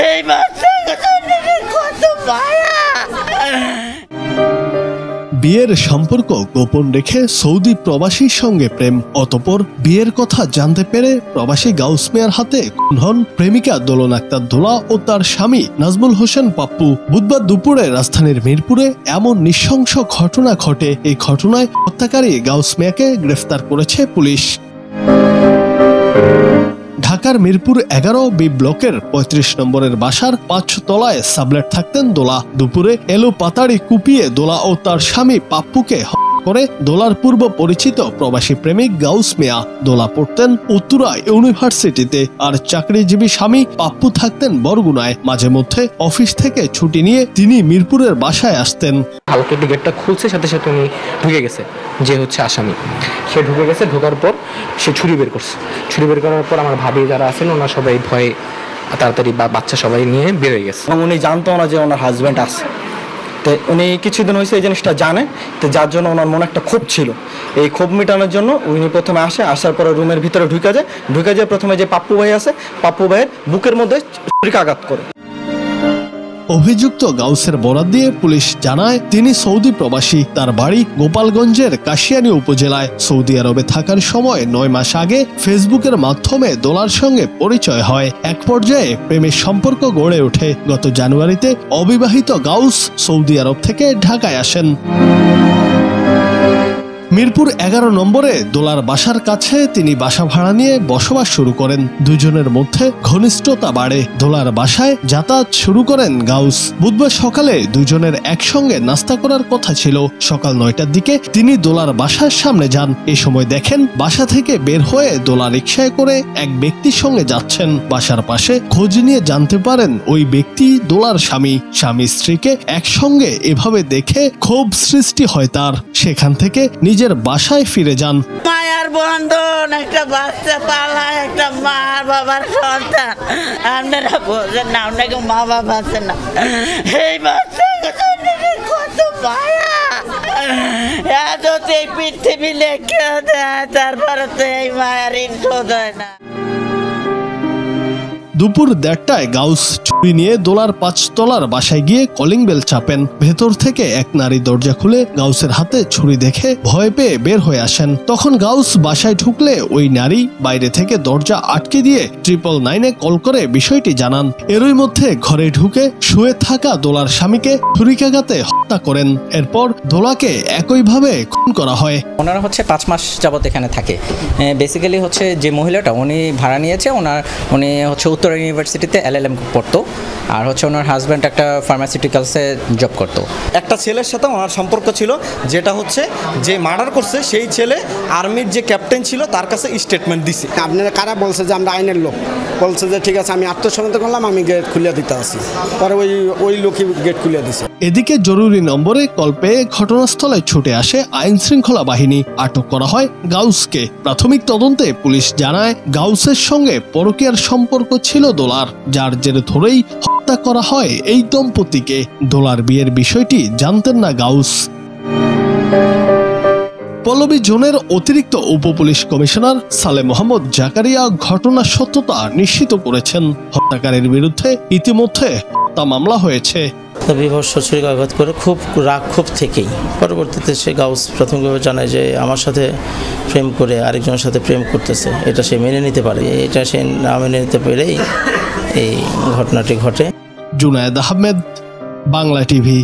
এই কত মায়া। বিয়ের সম্পর্ক গোপন রেখে সৌদি প্রবাসীর সঙ্গে প্রেম, অতঃপর বিয়ের কথা জানতে পেরে প্রবাসী গাউস মিয়ার হাতে খুন হন প্রেমিকা দোলন আক্তার দোলা ও তার স্বামী নাজমুল হোসেন পাপ্পু। বুধবার দুপুরে রাজধানীর মিরপুরে এমন নৃশংস ঘটনা ঘটে। এই ঘটনায় হত্যাকারী গাউস মিয়াকে গ্রেফতার করেছে পুলিশ। ঢাকার মিরপুর 11 বি ব্লকের 35 নম্বরের বাসার 5 তলায় সাবলেট থাকতেন দোলা। দুপুরে এলো পাতাড়ি কুপিয়ে দোলা ও তার স্বামী পাপ্পুকে করে দোলার পূর্ব পরিচিত প্রবাসী প্রেমিক গাউস মিয়া। দোলা পড়তেন উত্তরা ইউনিভার্সিটিতে, আর চাকরিজীবী স্বামী পাপ্পু থাকতেন বরগুনায়। মাঝে মধ্যে অফিস থেকে ছুটি নিয়ে তিনি মিরপুরের বাসায় আসতেন। হালকা গেটটা খুলছে, সাথে সাথে উনি ঢুকে গেছে, যে হচ্ছে আসামি। সে ঢুকে গেছে, ঢোকার পর সে ছুরি বের করছে। ছুরি বের করার পর আমার ভাবি যারা আছেন ওনারা সবাই ভয়ে তাড়াতাড়ি বাচ্চা সবাই নিয়ে বের হয়ে গেছে। উনি জানতো না যে ওনার হাজব্যান্ড আছে, তো উনি কিছুদিন হয়েছে এই জিনিসটা জানে, তো যার জন্য ওনার মনে একটা ক্ষোভ ছিল। এই ক্ষোভ মেটানোর জন্য উনি প্রথমে আসার পরে রুমের ভিতরে ঢুকে যায় প্রথমে যে পাপ্পু ভাই আছে, পাপ্পু ভাইয়ের বুকের মধ্যে ছুরিকাঘাত করে। অভিযুক্ত গাউসের বরাত দিয়ে পুলিশ জানায় তিনি সৌদি প্রবাসী। তার বাড়ি গোপালগঞ্জের কাশিয়ানী উপজেলায়। সৌদি আরবে থাকার সময় 9 মাস আগে ফেসবুকের মাধ্যমে দোলার সঙ্গে পরিচয় হয়। এক পর্যায়ে প্রেমের সম্পর্ক গড়ে ওঠে। গত জানুয়ারিতে অবিবাহিত গাউস সৌদি আরব থেকে ঢাকায় আসেন। মিরপুর 11 নম্বরে দোলার বাসার কাছে তিনি বাসা ভাড়া নিয়ে বসবাস শুরু করেন। দুজনের মধ্যে ঘনিষ্ঠতা বাড়ে। দোলার বাসায় যাতায়াত শুরু করেন গাউস। বুধবার সকালে দুজনের একসঙ্গে নাস্তা করার কথা ছিল। সকাল 9টার দিকে তিনি দোলার বাসার সামনে যান। এ সময় দেখেন বাসা থেকে বের হয়ে দোলা রিকশায় করে এক ব্যক্তির সঙ্গে যাচ্ছেন। বাসার পাশে খোঁজ নিয়ে জানতে পারেন ওই ব্যক্তি দোলার স্বামী। স্বামী স্ত্রীকে একসঙ্গে এভাবে দেখে ক্ষোভ সৃষ্টি হয় তার। সেখান থেকে নিজের বাসায় ফিরে যান। মায়ার বন্ধন, একটা বাচ্চা পালা, একটা মা বাবার সন্তান। আপনারা বোঝেন না, আপনাকে মা বাবা আছে না। এই বাচ্চা কত মায়া। এত এই পৃথিবী লেখা দেয়, তারপরে তো এই মায়ার ঋণ শোধ হয় না। দুপুর 1:30টায় গাউস ছুরি নিয়ে দোলার 5 তলার বাসায় গিয়ে কলিং বেল চাপেন। ভেতর থেকে এক নারী দরজা খুলে গাউসের হাতে ছুরি দেখে ভয় পেয়ে বের হয়ে আসেন। তখন গাউস বাসায় ঢুকলে ওই নারী বাইরে থেকে দরজা আটকে দিয়ে 999-এ কল করে বিষয়টি জানান। এরই মধ্যে ঘরে ঢুকে শুয়ে থাকা দোলার স্বামীকে ছুরিকাঘাতে হত্যা করেন। এরপর দোলাকে একইভাবে খুন করা হয়। ওনারা হচ্ছে 5 মাস যাবত এখানে থাকে। বেসিক্যালি হচ্ছে যে মহিলাটা উনি ভাড়া নিয়েছে, উনি হচ্ছে উত্তরা ইউনিভার্সিটিতে LLM পড়তো, আর হচ্ছে ওনার হাজব্যান্ড একটা ফার্মাসিউটিক্যালসে জব করতো। একটা ছেলের সাথে ওনার সম্পর্ক ছিল, যেটা হচ্ছে যে মার্ডার করছে সেই ছেলে আর্মির যে ক্যাপ্টেন ছিল তার কাছে স্টেটমেন্ট দিছে। আপনারা কারা বলছে যে আমরা আইনের লোক, বলছে যে ঠিক আছে আমি আত্মসমর্পণ করলাম, আমি গেট খুলে দিতে আসি। পরে ওই লোকই গেট খুলে দিছে। এদিকে জরুরি নম্বরে কল পেয়ে ঘটনাস্থলে ছুটে আসে আইন শৃঙ্খলা বাহিনী। আটক করা হয় গাউসকে। প্রাথমিক তদন্তে পুলিশ জানায় গাউসের সঙ্গে পরকীয়ার সম্পর্ক ছিল দোলার, যার জেরে ধরেই হত্যা করা হয় এই দম্পতিকে। দোলার বিয়ের বিষয়টি জানতেন না গাউস। পল্লবী জোনের অতিরিক্ত উপপুলিশ কমিশনার সালে মোহাম্মদ জাকারিয়া ঘটনার সত্যতা নিশ্চিত করেছেন। হত্যাকারীর বিরুদ্ধে ইতিমধ্যে হত্যা মামলা হয়েছে। বিভৎস ছুরিকাঘাত করে খুব রাগ থেকেই পরবর্তীতে সে গাউস প্রাথমিকভাবে জানায় যে আমার সাথে প্রেম করে আরেকজনের সাথে প্রেম করতেছে, এটা সে মেনে নিতে পারে। এটা সে না মেনে নিতে পেরেই এই ঘটনাটি ঘটে। জুনায়েদ আহমেদ, বাংলা টিভি।